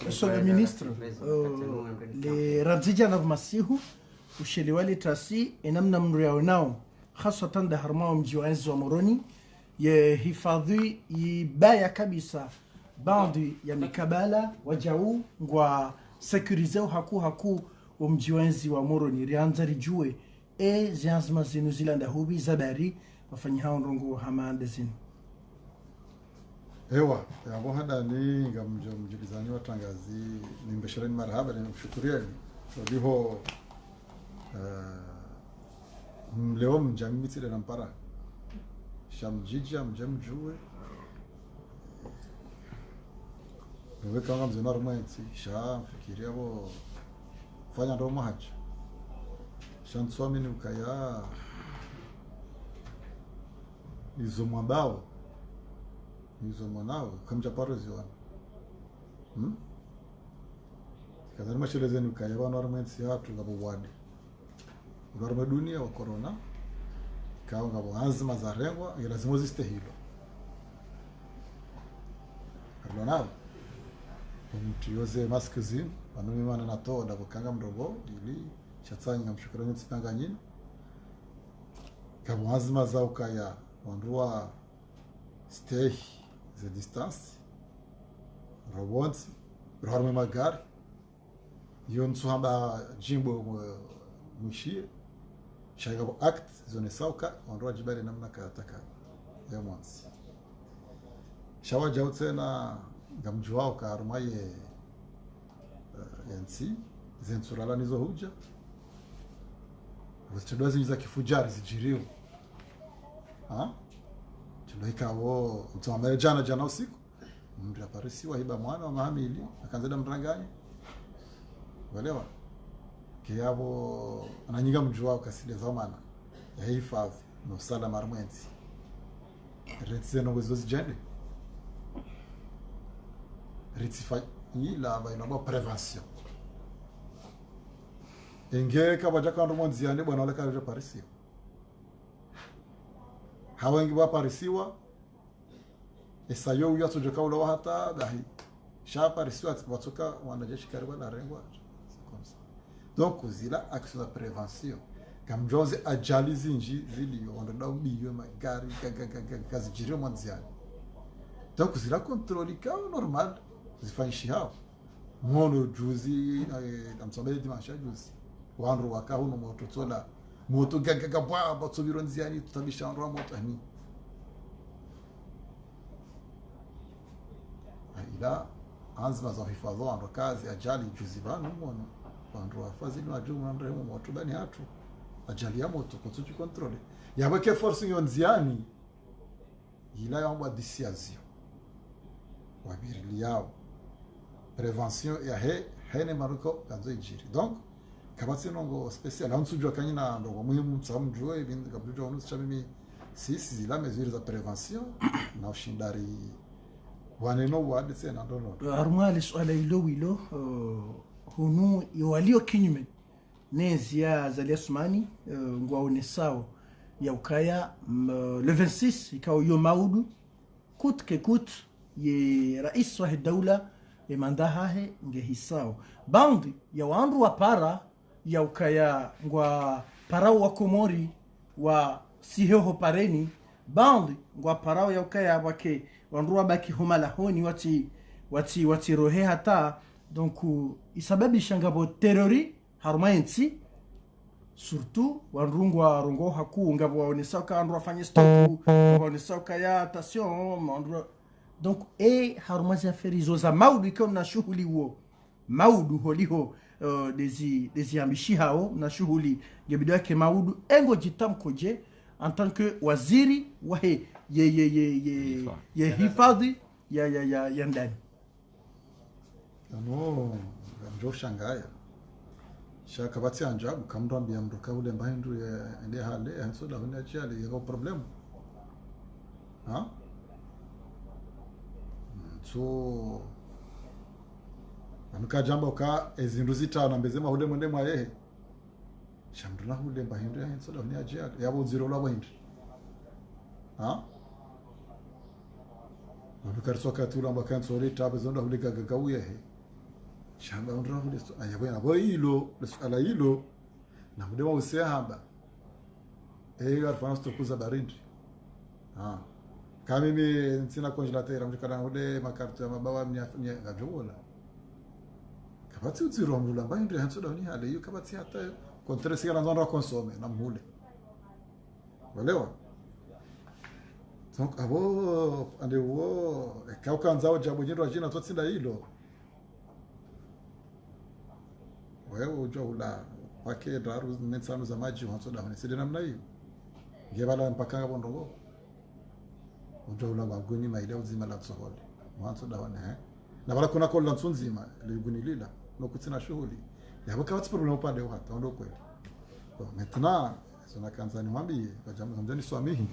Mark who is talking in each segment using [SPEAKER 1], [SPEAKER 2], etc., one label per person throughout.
[SPEAKER 1] Monsieur le ministre, les Radzija na Masihu usheliwali trasi enamna mriao nao hasatan da harmao mji wa enzi wa Moroni ye hifadhi ibaya kabisa bandi ya mikabala wajau ngwa securizeo haku wa mji wa enzi wa Moroni rianza rijue zianzima zinu zilanda hubi zabari wafanyi hao ndongo hamande zinu.
[SPEAKER 2] Ewa, yambo hada ni mjulizani wa tangazi ni mbeshirani marhaba ni mshukurieni. Wadiho leo mjami mitile na mpara. Shamjija mjamjue. Nweka wanga mzima rumwensi. Fikiria wo fanya ndo mahaji. Shanswami ni ukaya izo mwambao hizo mwanao kamja paro ziwana kadhalika mashelezeni ukaya bana warmensi hatu ngabo wadi ugarma dunia wa corona kao ngabo azma za rengwa lazima ziste hilo alonao mtu yoze mask zin wanumi mana nato da bukanga mdogo ili chatsanya mshukrani tsipanga nyini kabo azma za ukaya wandua stay the distance robots roharme magari yonsu hamba jimbo mshie shagabo act zone sauka ondoa jibali namna kataka ya mwansi shawa jautsena ngamjuao ka arumaye yansi zensurala nizo huja wastudwazi za kifujari zijiriwa Tuloika wo mtuamele jana usiku mbira parisiwa hiba mwana wa mahamili akanzeda mrangani walewa kiyabo ananyinga mjua kasile zamana ya hifadhi no sala marmwenzi retizeno wezozi jende retifa ila bainabo prevention engeka bajaka ndo mwanziane bwana wale kaje parisiwa hawengi waparisiwa esayo uya tujoka ula hata dahi shaparisiwa watoka wanajeshi karibu na rengwa donc zila action de prévention kamjoze ajali zinji zili wanda ubiyo magari kazi jiro mwanziani donc zila contrôle ka normal zifanyishi hao mwono juzi amsomele dimanche juzi wanro wakahuno moto tola moto gaga bwa batsubiro nziani tutabisha ndo moto hani ila anzima za hifadhi ndo kazi ajali juzibano mwono ndo afazili wa jumu ndo moto bani hatu ajali ya moto kutuchi controle yabake force nziani ila yamba disiazio wabirili yao prevention ya hene maruko kanzo ijiri donc kabati nongo special hansujwa kanyina ndo muhimu tsamjwe ibindi kabujwa onu chamimi sisi zila mesures za prevention na ushindari waneno wadise na ndo
[SPEAKER 1] armali swala ilo hunu walio kinyume nezi ya zaliasmani ngwaone sawa ya ukaya le 26 ikao yo maudu coûte que coûte ye rais wa daula e mandaha he ngehisao bandi ya wandu wa para ya ukaya ngwa parao wa Komori wa siheho pareni bandi ngwa parao ya ukaya wake wandu baki homala honi wati rohe hata donc isababisha ngabo terrori harmainsi surtout wanrungwa rongo haku ngabo waonesa ka andro afanye stop waonesa ka ya attention andro donc harmazi aferizo za maudu ikiwa na shughuli huo maudu holiho dezi ambishi hao na shughuli gebido yake maudu engo jitamkoje en tant que waziri wa ye hifadhi ya ndani
[SPEAKER 2] no njo shangaya shaka bati anjabu kamrambia mruka ule mbahindu ya ende hale hanso da hune achali yego problem so anuka jambo ka ezinduzi tano mbezema hude mwende mwa yehe shamduna hude mbahindu ya hanso da hune achali yabo zero la bahindu Wanukarso katula mbakanso leta bazonda hulega gagauye he shamba ondra huleso ayabona boilo lesala hilo na mudema usehamba garfana stokuza barindi kama mimi sina congelateur mjikana hude makarto ya mabawa mnya gajola kabati uziro mlula bayinde hanso dawni hale hiyo kabati hata kontre sigara nzonda consome na mhule walewa donc abo ande wo kaukanzao jabo jindwa jina totsinda hilo wewe ujua pake daru netsano za maji hanso dawni sidi namna hiyo ngebala mpaka bondogo ujua baguni maida uzima la tsohole hanso dawni na bala kuna kolla nzima liguni lila no kutsina shughuli yabo kawatsi problem upande wa hata ndo kweli bon maintenant sona kanzani mwambie kwa jamaa mjani swamihi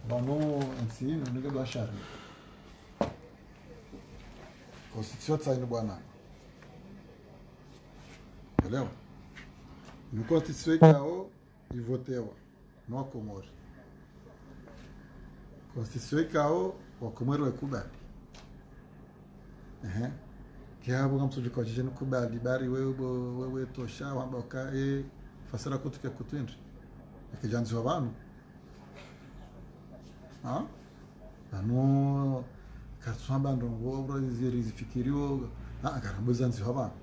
[SPEAKER 2] bano nsi ndio ndo ashari constitution tsaini bwana leo ni constitution kao ivotewa no Komori constitution kao wa Komori wakubali kiabo kama tujiko jijeni kubali bari wewe tosha wamba ka fasara kutuke kutwindi ikijanzwa abantu ano katsamba ndongo bro zifikirio akarambuza nzi abantu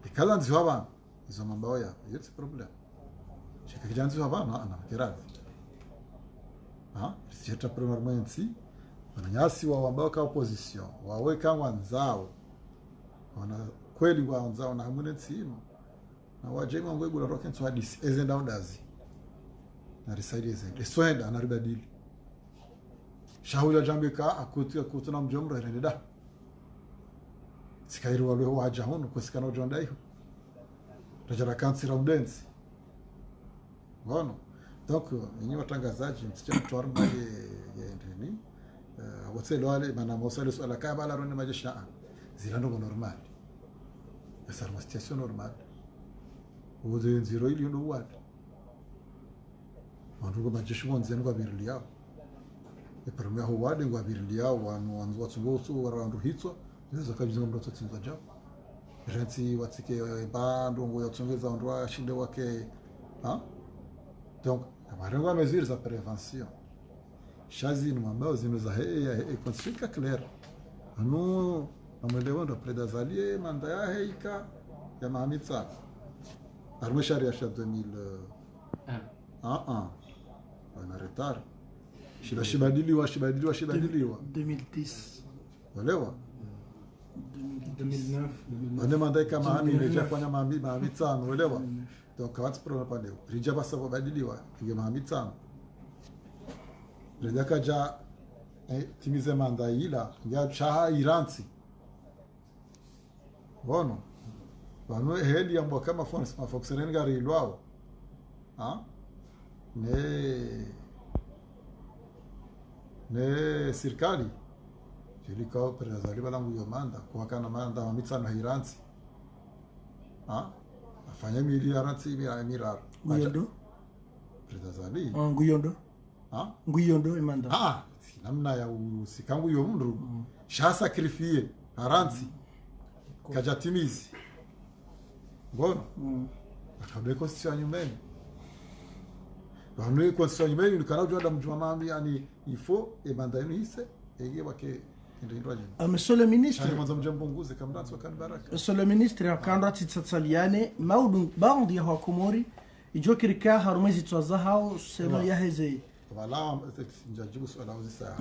[SPEAKER 2] ikaza nzi abantu izo mambo ya yetse problem shikajanzwa abantu ana kirazi sijeta permanency wananyasi wa ambao ka opposition wawe kama nzao wana kweli wa nzao na hamune tsimu na wajema ngwe bula rocket to hadis ezenda ondazi na risaidi ezenda swenda na ribadili shahuya jambika akutuna mjomro rendeda sikairu wale waja hono kusikana ujonda hiyo tajara kansira udensi ngono donc ni watangazaji msichana tuarma ye ndeni wotselo wale mana mosalo swala kabala ronne majesha zilando normal esa uma situation normale uze nziro ili ndo watu wandugo majesha wanzeni kwa birili yao eprimia ho wade kwa birili yao wanzu watsungoso warandu hitso nzo kabizinga mroto tsinza jao renti watike bando ngo yatsongeza ndo ashinde wake donc abarengo mesures za prévention chazi no ambao zimeza consfica clair anu amelewa ndo predazali manda ya heika ya mahamitsa arme sharia sha 2000 wana retard shibadiliwa
[SPEAKER 1] 2010
[SPEAKER 2] walewa
[SPEAKER 1] 2009
[SPEAKER 2] ane manda kama hami reja fanya mahamitsa walewa donc what's problem pale reja basa badiliwa nge mahamitsa reja kaja timize manda ila ya chaha iransi bono bano heli ambo kama fonse mafoxeren gari lwao ne serikali jilikao prezali balangu yomanda kwa kana manda mamitsana iransi afanya miliaransi mirar
[SPEAKER 1] nguyondo
[SPEAKER 2] prezali
[SPEAKER 1] nguyondo imanda
[SPEAKER 2] namna ya usikangu yomndu sha sacrifice aransi kajatimizi ngono akabe constitution nyumbani bano constitution nyumbani nikana ujua mjuma mambi yani il faut ebandani hise ege wake ndio
[SPEAKER 1] monsieur le ministre
[SPEAKER 2] mwanzo mjambunguze kamdatso kan baraka
[SPEAKER 1] monsieur le ministre akandra tsatsaliane maudu bandi ya Komori ijokirika harumezi twazahao sema yaheze
[SPEAKER 2] wala njajibu swala uzisa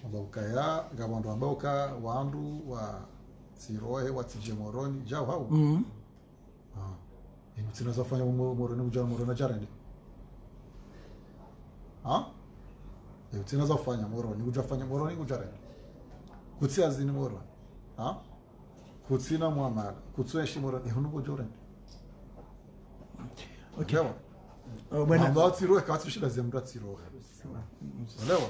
[SPEAKER 2] mbauka gabondo ambauka wandu wa sirohe watijemoroni jao hao tunaweza fanya moroni ujao moroni jarende tunaweza fanya moroni ujafanya moroni ujarende kutsia zini moroni kutsina muamala kutsueshi moroni hunuko jorende
[SPEAKER 1] okay
[SPEAKER 2] bwana ndatiro katishida zemratiro walewa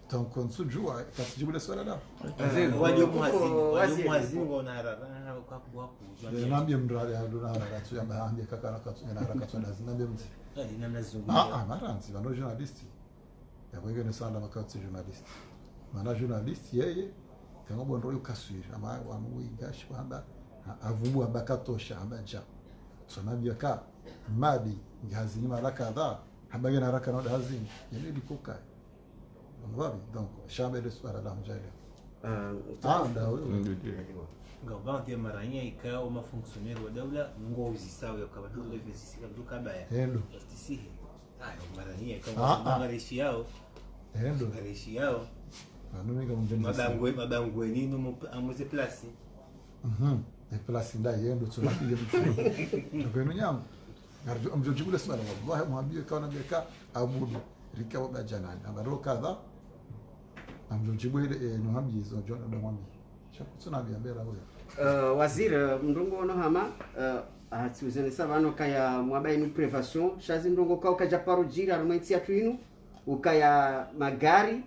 [SPEAKER 2] tankonsu jua katijibu swala la
[SPEAKER 3] wazimu na rara kwa kujua
[SPEAKER 2] nambie mradi aduna ratu ya bahanje kakana katuna haraka tuna nambie mzi
[SPEAKER 3] namna zungumza
[SPEAKER 2] maranzi bano journalist ya wengine sana makati journalist maana journalist yeye kama bondo yukaswiri ama wanuigashi kwamba avubu abakatosha abaja sonabia ka madi ngazini mara kadhaa habari na haraka na hazini yani likoka ngapi donc chambre de soir la mjale ndio
[SPEAKER 3] Gavana ya maranhia ikawa uma funcionário wa daula ngozi sawa yakaba ndio visisika mtuka baya
[SPEAKER 2] hendo
[SPEAKER 3] stisihe maranhia ikawa mareshi yao
[SPEAKER 2] hendo
[SPEAKER 3] mareshi yao
[SPEAKER 2] anumika mjeni
[SPEAKER 3] madangwe nino amuze place
[SPEAKER 2] e place nda hendo tunapiga mfano kwenu nyama ngarjo mjojibule sana wallahi muambie kaona beka abudu rikawa bajanani amaro kadha amjojibule nuhambi zo jona da mwambi chakutsuna biambera huyo
[SPEAKER 4] waziri mndongo ono hama atiuzene savano kaya mwabaini privation shazi mndongo ka ukaja parujira rumwetsi atwinu ukaya magari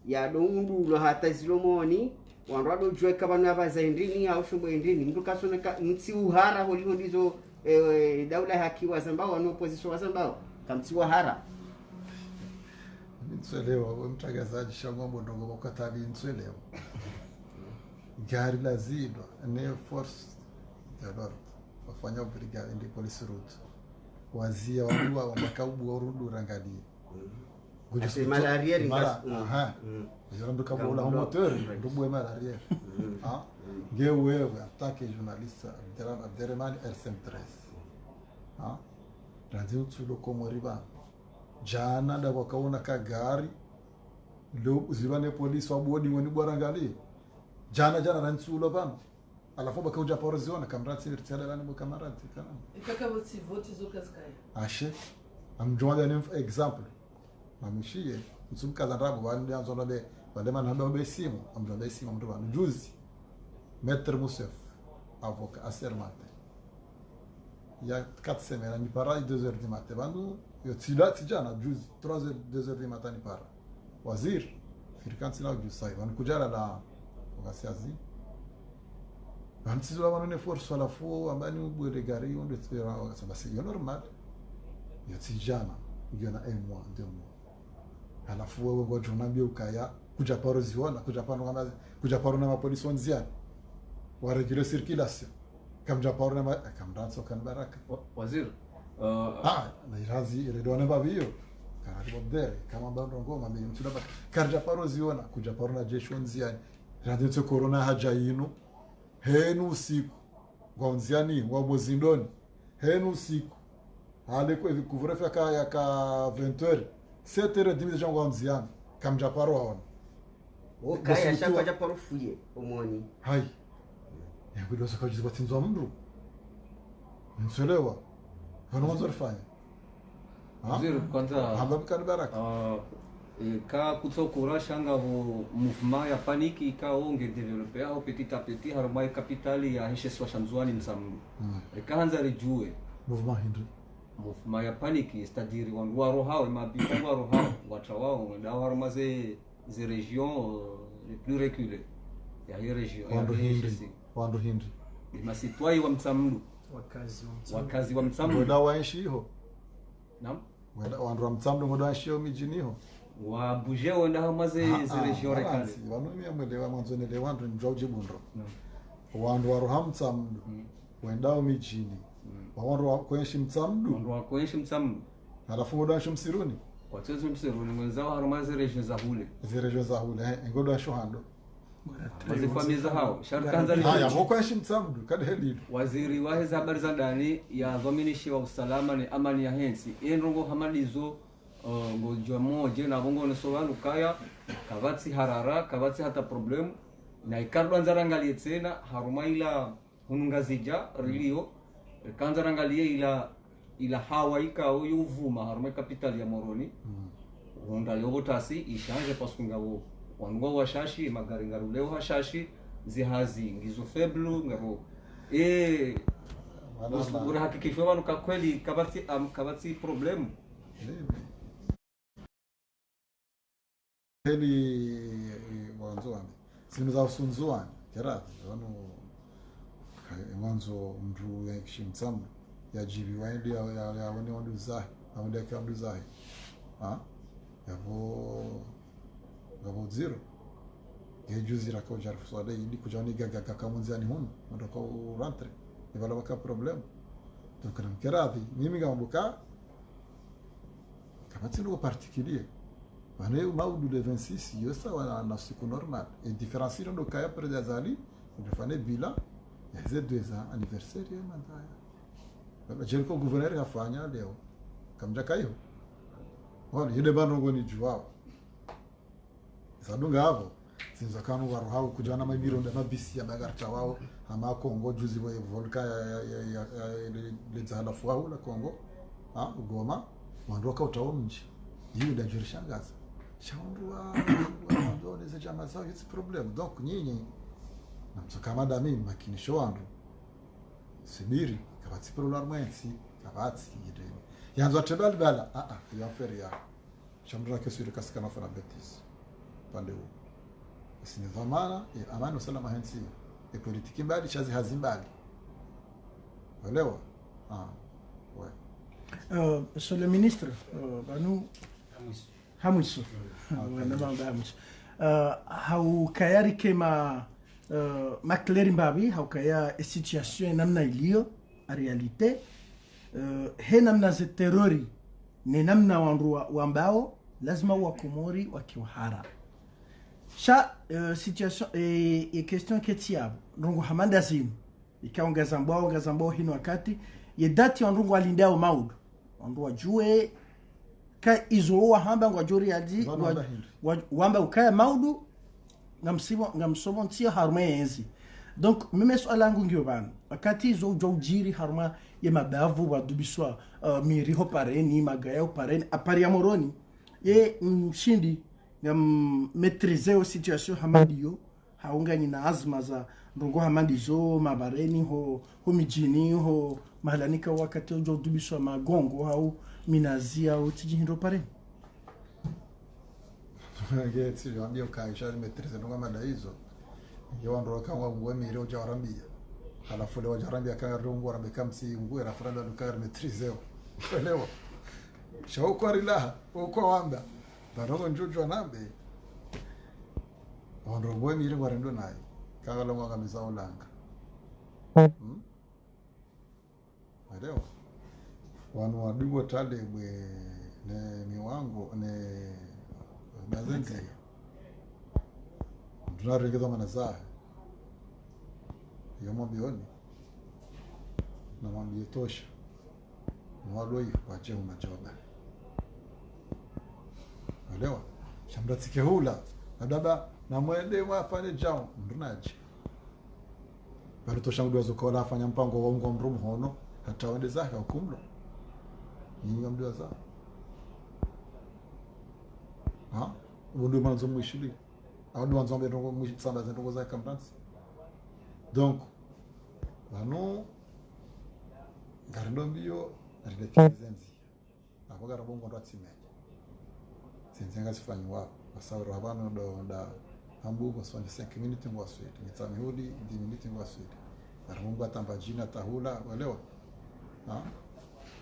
[SPEAKER 4] ya dongulo hata zilomoni wanrado jweka banu abaza indini au shumbo indini mndu kasoneka mtsi uhara holiho ndizo daula hakiwa Zimbabwe no opposition wa Zimbabwe kamtsi uhara
[SPEAKER 2] nitselewa mtagazaji shangombo ndongo bakatabi ntselewa gari lazima ne force ya lord wafanya brigade ndi police route wazia wadua wabakaubu warudu rangalie
[SPEAKER 4] Ase malaria ringas
[SPEAKER 2] yoro ndo kabula moteur ndo bwe malaria ngewe atake journaliste Abderrahmane RSM13 radio tulo como riba jana da wakaona ka gari lo zibane police wabodi woni bwarangalie jana rantsulo bana alafu bakauja poroziona kamrati irtsala lani bukamarati kana
[SPEAKER 5] ikakabotsi vote zokazikaya
[SPEAKER 2] ashe amjwada ni example mamishie msumkaza ndabo bandi anzona be bale manaba be simu amjwada be simu mtu bana juzi maître Moussef avocat assermenté il y a 4 semaines ni para 2h du matin bandu yo tijana juzi 3h 2h du matin ni para wazir firkansi na jusai wankujala la wakasiazi Antizo la manone force ala fo ambani ubwele gari on de tsera wakasaba c'est normal yo tijana yona un mois 2 mois alafu wewe ngoja unambia ukaya kuja paro ziona kuja paro kama kuja paro na mapolisi wanziani wa regular circulation kamja paro na kamdanso kan baraka
[SPEAKER 6] waziri
[SPEAKER 2] na irazi ile dona babio karibu dere kama bando ngoma mimi mtu labda karja paro ziona kuja paro na jeshi wanziani radio corona haja yinu henu usiku ngonziani wabozindoni henu usiku hale kwa couvre-feu ya ka 20h 7h dimi jango ngonziani kamja paro waona
[SPEAKER 4] ukaya shaka ja paro fuye omoni
[SPEAKER 2] hai ya kudosa kwa jizo tinzo mndu mselewa hano mwanzo rifanya
[SPEAKER 6] waziri kwanza
[SPEAKER 2] hamba mkani baraka
[SPEAKER 6] ka kutsokura shanga ho mouvement ya paniki ka onge developer au petit à petit harmai capitali ya hesheswa shamzwani msamdu kaanza rejue
[SPEAKER 2] mouvement hindu
[SPEAKER 6] mouvement ya paniki c'est-à-dire wandu waro hao mabita waro hao watu wao ndio harmaze ze region les plus reculées ya hiyo region
[SPEAKER 2] wandu hindi
[SPEAKER 6] masitwai wa msamdu wakazi wa msamdu
[SPEAKER 2] ndio waishi hiyo
[SPEAKER 6] naam
[SPEAKER 2] wandu wa msamdu ndio waishi hiyo mijini hiyo
[SPEAKER 6] wa buje wenda hamaze ze region rekale
[SPEAKER 2] wanu mwelewa mwanzo nile wandu njoje bundro wandu wa rohamtsamdu wenda mijini wandu wa kwenshi msamdu
[SPEAKER 6] wandu wa kwenshi msamdu
[SPEAKER 2] alafu ndio waishi msiruni
[SPEAKER 6] watezo msiruni mwenzao harmaze region za hule
[SPEAKER 2] zirejo za hule ngodo wa shohando
[SPEAKER 6] wazifamiza hao sharkanza ni
[SPEAKER 2] haya mko mtsamdu kada helido
[SPEAKER 6] waziri wa hizo habari za ndani ya dhaminishi wa usalama ni amani ya hensi endrongo hamadizo ngojwa moje na bongo nesovanu kaya kavatsi harara kavatsi hata problem na ikardo anzarangalie tena harumaila hunungazija rilio kanzarangalie ila hawaika yuvuma harumai capital ya Moroni honda lobotasi ishanje pasungabo wango washashi magari ngaruleo hashashi zihazi ngizo feblu ngaro ura hakikishwa wanu kweli kabati problem
[SPEAKER 2] heli wanzoani simu za usunzuani kerati wanu mwanzo mtu yakishimtsamu ya jibi waende ya wani wanduzahi awende kwa wanduzahi yapo ngabo zero juzi rako jarfu swada idi kujani gaga kamunzani humu ndoko rentre e vala baka problem donc nam keradi mimi gambuka kama tilo particulier wane maudu le 26 yosa wana na siku normal et différencier ndo kaya près des ali on fane bila ya 2 ans anniversaire ya mandaya baba jelko gouverneur yafanya leo kamja kayo wala yule bano ngoni juwao sadunga hapo sinza kanu waruhau kujana mabiro nda mabisi ya bagarta wao ama Kongo juzi wa volka ya le zala fuau la Kongo Goma wandoka utaomji hiyo da jirishangaza shaundwa ndo za jamaa zao it's problem donc nyinyi namsoka madami makinisho wandu sibiri kabati prolar mwensi kabati ide yanzo tebal bala ya feria shamra kesuri kaskana fana betis pande huo sini dhamana ya amani usalama hensi ya politiki mbali chazi hazimbali elewa ouais
[SPEAKER 1] sur le ministre banu Hamisu haukayari kema makleri mbabi haukaya situation namna iliyo a realite he namna ze terrori ni namna wandu wambao lazima wakomori wakiwahara sha situation e question ketiabo ndungu hamanda zinu ikaongeza mbao hino wakati ye dati ndungu alindao maudu wandu wajue ka izoa hamba ngwajori aji wamba ukaya maudu ngamsomo ntia harma yenzi donc meme swala langu ngio bana wakati izo jojiri harma ye mabavu badubiswa miri ho pareni magaya ho pareni apari ya moroni ye mshindi ngam maîtriser situation hamadiyo haunga na azma za ndongo hamadizo mabareni ho mijini ho mahalanika wakati jodubiswa magongo au minazia au tijindo pareni
[SPEAKER 2] ngeti ambio kaisha maîtriser ndongo madaizo yawando kama ngwe miri ojarambia alafu leo jarambia kanga rungu arambika msi ngwe rafranda dukar maîtriser elewa shauko rilaha uko wamba barogo njujo nambe ondo ngwe miri ngwarendo naye kanga longo ngamisa ulanga elewa wanu wadugo tale bwe ne miwango ne mazenti tunaregeza manazaa yomombioni na mwambie tosha mwaloi wache umajoba elewa shamratike hula adaba na mwende wafanye jao ndunaje bali tosha mdu azokola afanya mpango wa ungo mrumu hono hata wende zake hukumlo nyinga mdu za undu manzo mwishili au manzo mbendo mwishitsamba zendo za kampansi donc bano garndo mbio rilekizenzi ako garabongo ndo atsimenya senzenga sifanywa basauro habano da hambugo 5 minutes ngwa sweti mitsamihudi 10 minutes ngwa sweti garabongo atambajina tahula walewa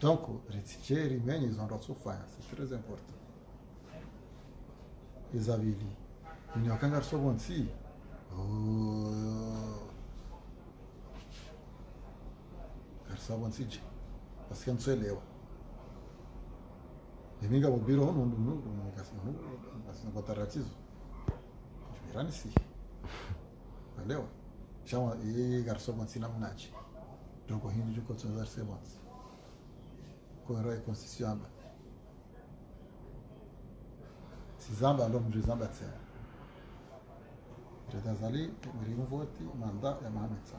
[SPEAKER 2] donc ritikeri menye zondo tsufanya c'est très important les avili ni wakanga sobonsi Karsabon sije parce que mselewa eminga bobiro no ngasino ngasino bataratizo jirani si elewa chama Karsabon sina mnachi donc hindi juko tsonza sebons ko rai constitution ba sizamba ndo mjizamba tsa Redazali mrivoti manda ya Mohamed Sa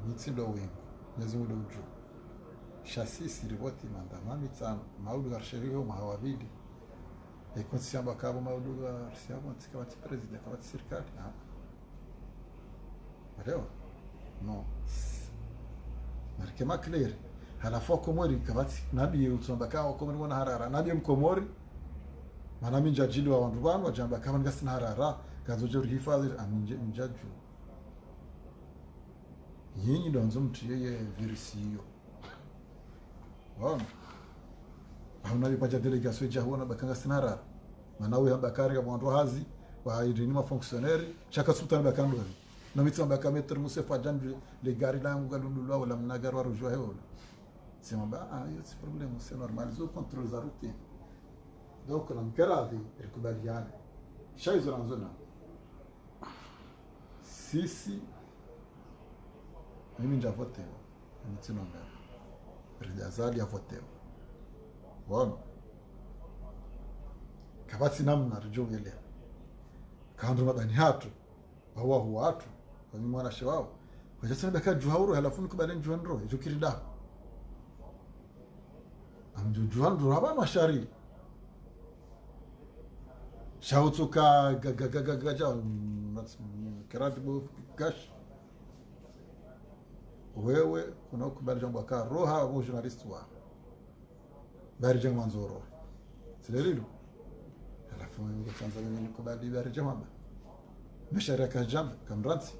[SPEAKER 2] Mitsido wengu mwezi ule uju chassis rivoti manda Mohamed Sa maudu garsheriho mahawabidi ekonsiamba kabo maudu garsheriho tsikabati president kabati serikali leo no markema clear halafu komori kabati nabi utsomba kao komori wana harara nabi mkomori mana minja jili wa wandu banu wajamba kama ngasina harara kazojori hifadhi aminjaju yinyi donzo mtiye virusi hiyo wana hauna bipaja delegation ja huona bakanga sina harara mana we bakari ya wandu hazi wa irini ma fonctionnaire chaka sultan bakando na mitsa bakameter musefa jandu le gari langu galundulwa wala mnagar wa rujwa heola sema ba hiyo si problem c'est normal zo contrôle za route donc na mkaravi ilikubaliana shaizo ranzona sisi mimi njavotewa mtsinonga rijazali avotewa bona kabati namna rujogele kaandu mabani hatu bawa watu kwa mwana shawao wajasema baka juhauru halafu nikubali njuandro jukirida amjujuandro haba mashari shautuka gagagagaja kiratibu gash wewe kuna kubali jambo ka roha au journalist wa bari jambo manzoro silelilo halafu ngeanza mimi kubali bari jambo مشاركة جنب كمرانسي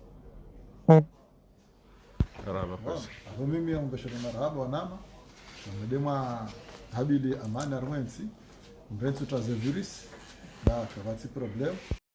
[SPEAKER 7] مرحبا بس
[SPEAKER 2] هو ميمي يوم بشر مرحبا وناما نديما هابيلي أمان أرمانسي برنتو تازفيريس دا كباتي بروبلم